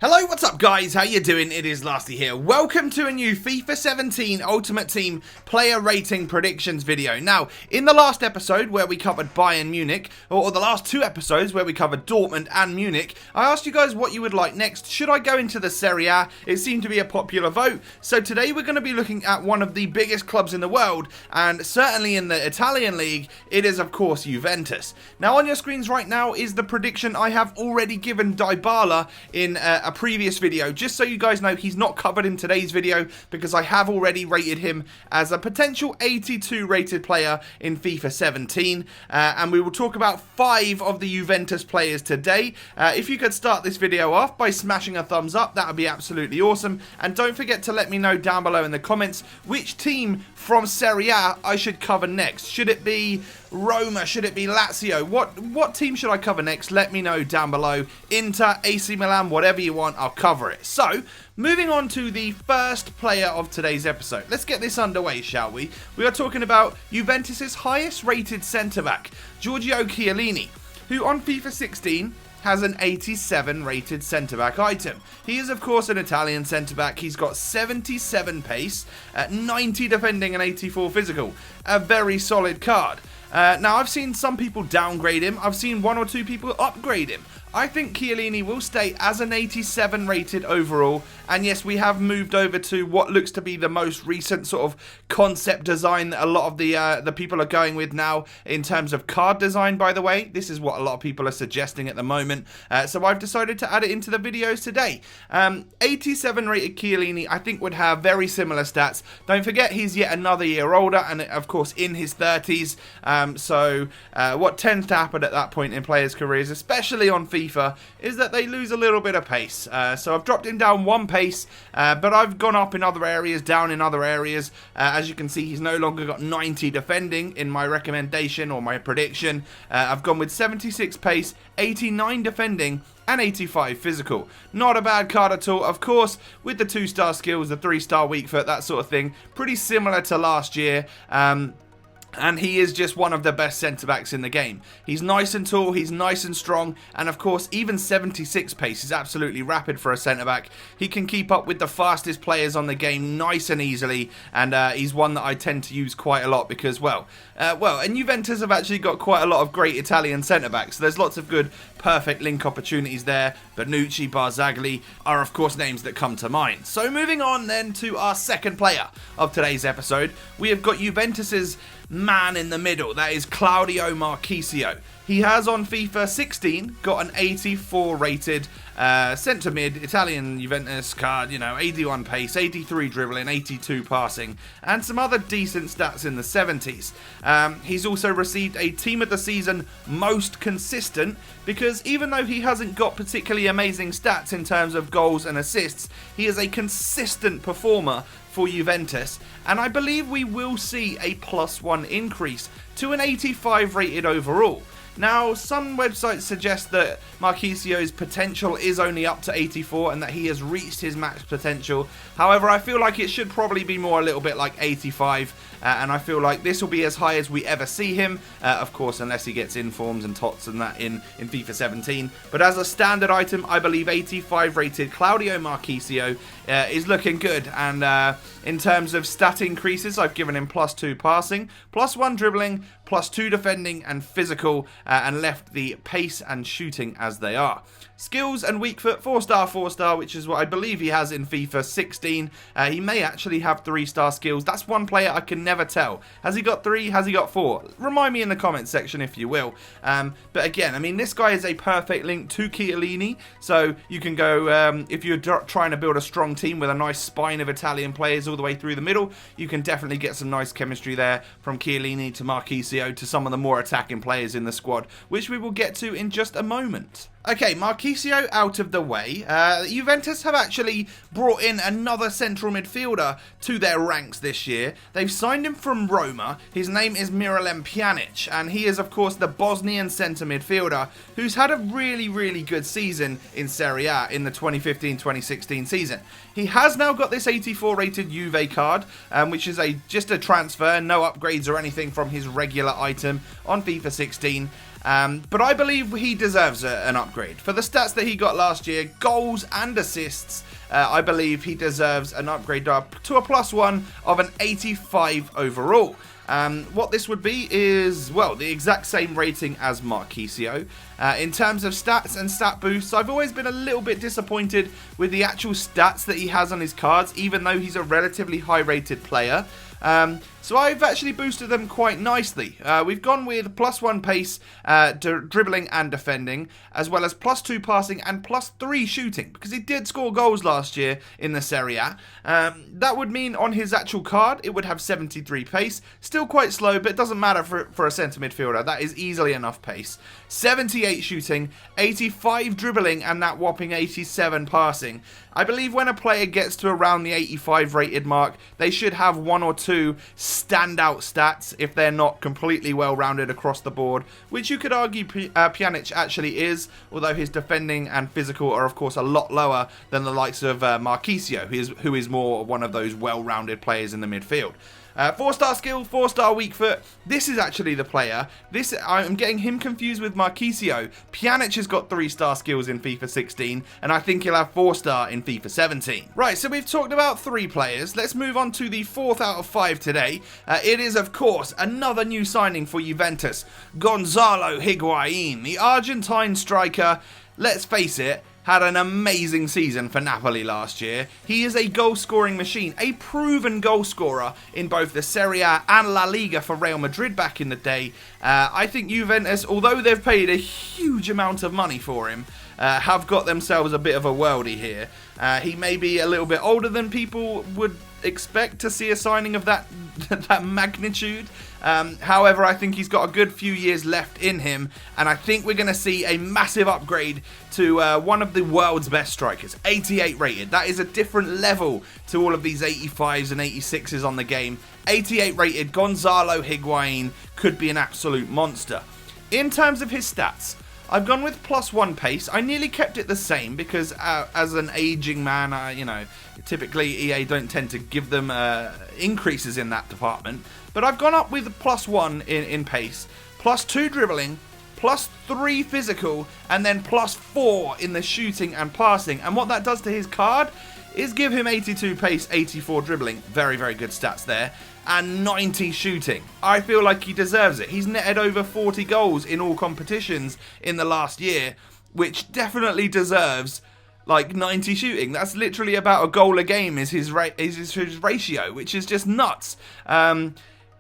Hello, what's up guys? How you doing? It is Lasty here. Welcome to a new FIFA 17 Ultimate Team player rating predictions video. Now, in the last episode where we covered Bayern Munich, or the last two episodes where we covered Dortmund and Munich, I asked you guys what you would like next. Should I go into the Serie A? It seemed to be a popular vote. So today we're going to be looking at one of the biggest clubs in the world, and certainly in the Italian league, it is of course Juventus. Now on your screens right now is the prediction I have already given DYBALA in a previous video, just so you guys know he's not covered in today's video because I have already rated him as a potential 82 rated player in FIFA 17, and we will talk about 5 of the Juventus players today. If you could start this video off by smashing a thumbs up, that would be absolutely awesome, and don't forget to let me know down below in the comments which team from Serie A I should cover next. Should it be Roma? Should it be Lazio? What team should I cover next? Let me know down below. Inter, AC Milan, whatever you want, I'll cover it. So, moving on to the first player of today's episode. Let's get this underway, shall we? We are talking about Juventus' highest rated centre-back, Giorgio Chiellini, who on FIFA 16 has an 87 rated centre-back item. He is of course an Italian centre-back. He's got 77 pace, 90 defending and 84 physical. A very solid card. Now I've seen some people downgrade him. I've seen 1 or 2 people upgrade him. I think Chiellini will stay as an 87 rated overall, and yes, we have moved over to what looks to be the most recent sort of concept design that a lot of the people are going with now in terms of card design, by the way. This is what a lot of people are suggesting at the moment, so I've decided to add it into the videos today. 87 rated Chiellini I think would have very similar stats. Don't forget he's yet another year older and of course in his 30s, so what tends to happen at that point in players' careers, especially on FIFA, is that they lose a little bit of pace. So I've dropped him down 1 pace, but I've gone up in other areas, down in other areas. As you can see, he's no longer got 90 defending in my recommendation or my prediction. I've gone with 76 pace, 89 defending, and 85 physical. Not a bad card at all. Of course, with the 2-star skills, the 3-star weak foot, that sort of thing, pretty similar to last year. And he is just one of the best centre-backs in the game. He's nice and tall, he's nice and strong, and of course, even 76 pace is absolutely rapid for a centre-back. He can keep up with the fastest players on the game nice and easily, and he's one that I tend to use quite a lot because, and Juventus have actually got quite a lot of great Italian centre-backs. So there's lots of good, perfect link opportunities there. Bonucci, Barzagli are, of course, names that come to mind. So moving on then to our second player of today's episode, we have got Juventus's man in the middle. That is Claudio Marchisio. He has on FIFA 16 got an 84 rated centre mid Italian Juventus card, 81 pace, 83 dribbling, 82 passing, and some other decent stats in the 70s. He's also received a Team of the Season most consistent because even though he hasn't got particularly amazing stats in terms of goals and assists, he is a consistent performer for Juventus, and I believe we will see a +1 increase to an 85 rated overall. Now, some websites suggest that Marchisio's potential is only up to 84 and that he has reached his max potential. However, I feel like it should probably be more a little bit like 85, and I feel like this will be as high as we ever see him, of course, unless he gets informs and tots and that in FIFA 17. But as a standard item, I believe 85 rated Claudio Marchisio is looking good, and in terms of stat increases, I've given him +2 passing, +1 dribbling, +2 defending and physical, and left the pace and shooting as they are. Skills and weak foot, 4-star, 4-star, which is what I believe he has in FIFA 16. He may actually have 3-star skills. That's one player I can never tell. Has he got 3? Has he got 4? Remind me in the comments section if you will. But again, I mean, this guy is a perfect link to Chiellini. So you can go, if you're trying to build a strong team with a nice spine of Italian players all the way through the middle, you can definitely get some nice chemistry there from Chiellini to Marchisio to some of the more attacking players in the squad, which we will get to in just a moment. Okay, Marchisio out of the way. Juventus have actually brought in another central midfielder to their ranks this year. They've signed him from Roma. His name is Miralem Pjanic, and he is, of course, the Bosnian centre midfielder who's had a really, really good season in Serie A in the 2015-2016 season. He has now got this 84 rated Juve card, which is just a transfer, no upgrades or anything from his regular item on FIFA 16. But I believe he deserves an upgrade. For the stats that he got last year, goals and assists, I believe he deserves an upgrade to a +1 of an 85 overall. What this would be is, well, the exact same rating as Marchisio. In terms of stats and stat boosts, I've always been a little bit disappointed with the actual stats that he has on his cards, even though he's a relatively high rated player. So I've actually boosted them quite nicely. We've gone with +1 pace, dribbling and defending, as well as +2 passing and +3 shooting, because he did score goals last year in the Serie A. That would mean on his actual card, it would have 73 pace, still quite slow, but it doesn't matter for a centre midfielder. That is easily enough pace. 78 shooting, 85 dribbling, and that whopping 87 passing. I believe when a player gets to around the 85 rated mark, they should have 1 or 2 standout stats if they're not completely well-rounded across the board, which you could argue PJANIC actually is, although his defending and physical are of course a lot lower than the likes of Marchisio, who is more one of those well-rounded players in the midfield. 4-star skill, 4-star weak foot. This is actually the player. I'm getting him confused with Marchisio. PJANIC has got 3-star skills in FIFA 16, and I think he'll have 4-star in FIFA 17. Right, so we've talked about 3 players. Let's move on to the 4th out of 5 today. It is, of course, another new signing for Juventus, Gonzalo Higuain, the Argentine striker. Let's face it, had an amazing season for Napoli last year. He is a goal-scoring machine, a proven goal scorer in both the Serie A and La Liga for Real Madrid back in the day. I think Juventus, although they've paid a huge amount of money for him, have got themselves a bit of a worldie here. He may be a little bit older than people would expect to see a signing of that magnitude. However, I think he's got a good few years left in him, and I think we're going to see a massive upgrade to one of the world's best strikers, 88 rated. That is a different level to all of these 85s and 86s on the game. 88 rated Gonzalo Higuain could be an absolute monster. In terms of his stats, I've gone with +1 pace. I nearly kept it the same because as an aging man, you know, typically EA don't tend to give them increases in that department. But I've gone up with +1 in pace, +2 dribbling, +3 physical, and then +4 in the shooting and passing. And what that does to his card is give him 82 pace, 84 dribbling. Very, very good stats there. And 90 shooting. I feel like he deserves it. He's netted over 40 goals in all competitions in the last year, which definitely deserves like 90 shooting. That's literally about a goal a game is his ratio, which is just nuts.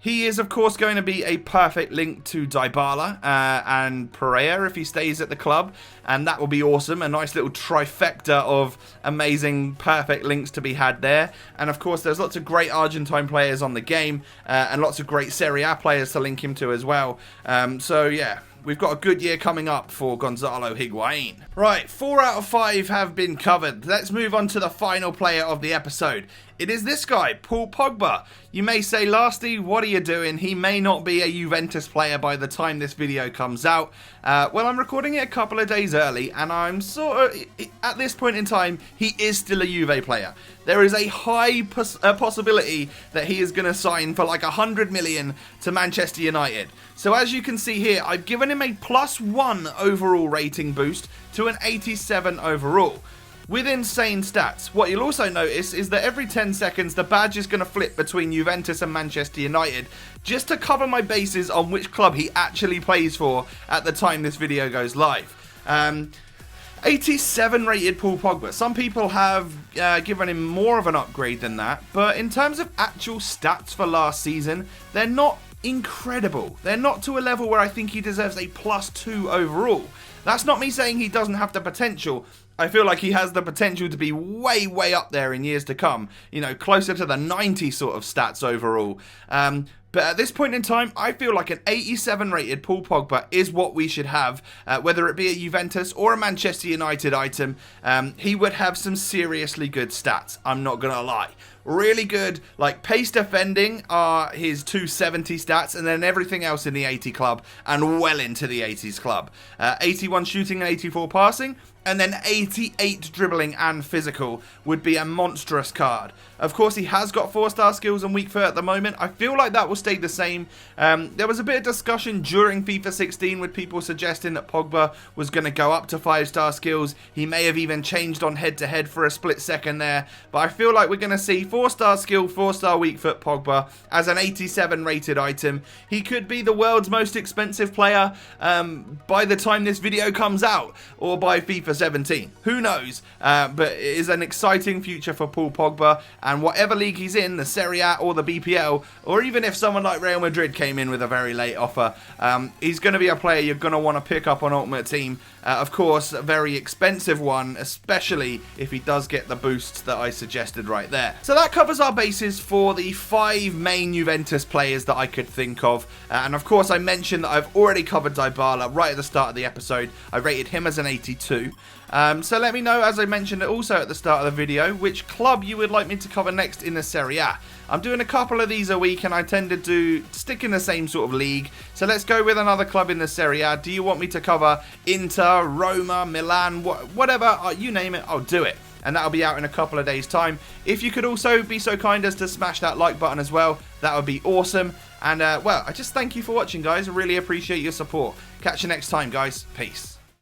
He is, of course, going to be a perfect link to DYBALA and Pereira if he stays at the club, and that will be awesome. A nice little trifecta of amazing, perfect links to be had there. And, of course, there's lots of great Argentine players on the game and lots of great Serie A players to link him to as well. So, yeah. We've got a good year coming up for Gonzalo Higuain. Right, 4 out of 5 have been covered. Let's move on to the final player of the episode. It is this guy, Paul Pogba. You may say, Lasty, what are you doing? He may not be a Juventus player by the time this video comes out. Well, I'm recording it a couple of days early, and I'm sort of, at this point in time, he is still a Juve player. There is a high possibility that he is going to sign for like 100 million to Manchester United. So as you can see here, I've given him a +1 overall rating boost to an 87 overall. With insane stats. What you'll also notice is that every 10 seconds the badge is going to flip between Juventus and Manchester United just to cover my bases on which club he actually plays for at the time this video goes live. 87 rated Paul Pogba. Some people have given him more of an upgrade than that, but in terms of actual stats for last season, they're not incredible. They're not to a level where I think he deserves a +2 overall. That's not me saying he doesn't have the potential. I feel like he has the potential to be way, way up there in years to come. You know, closer to the 90 sort of stats overall. But at this point in time, I feel like an 87 rated Paul Pogba is what we should have. Whether it be a Juventus or a Manchester United item, he would have some seriously good stats. I'm not going to lie. Really good, like pace defending are his 270 stats, and then everything else in the 80 club and well into the 80s club. 81 shooting and 84 passing, and then 88 dribbling and physical would be a monstrous card. Of course, he has got 4-star skills and weak foot at the moment. I feel like that will stayed the same. There was a bit of discussion during FIFA 16 with people suggesting that Pogba was going to go up to 5-star skills. He may have even changed on head-to-head for a split second there. But I feel like we're going to see 4-star skill, 4-star weak foot Pogba as an 87 rated item. He could be the world's most expensive player by the time this video comes out, or by FIFA 17. Who knows? But it is an exciting future for Paul Pogba, and whatever league he's in, the Serie A or the BPL, or even if someone like Real Madrid came in with a very late offer, he's going to be a player you're going to want to pick up on Ultimate Team. Of course, a very expensive one, especially if he does get the boosts that I suggested right there. So that covers our bases for the 5 main Juventus players that I could think of. And of course, I mentioned that I've already covered DYBALA right at the start of the episode. I rated him as an 82. So let me know, as I mentioned also at the start of the video, which club you would like me to cover next in the Serie A. I'm doing a couple of these a week, and I tend to stick in the same sort of league. So let's go with another club in the Serie A. Do you want me to cover Inter, Roma, Milan, whatever, you name it, I'll do it. And that'll be out in a couple of days' time. If you could also be so kind as to smash that like button as well, that would be awesome. And, well, I just thank you for watching, guys. I really appreciate your support. Catch you next time, guys. Peace.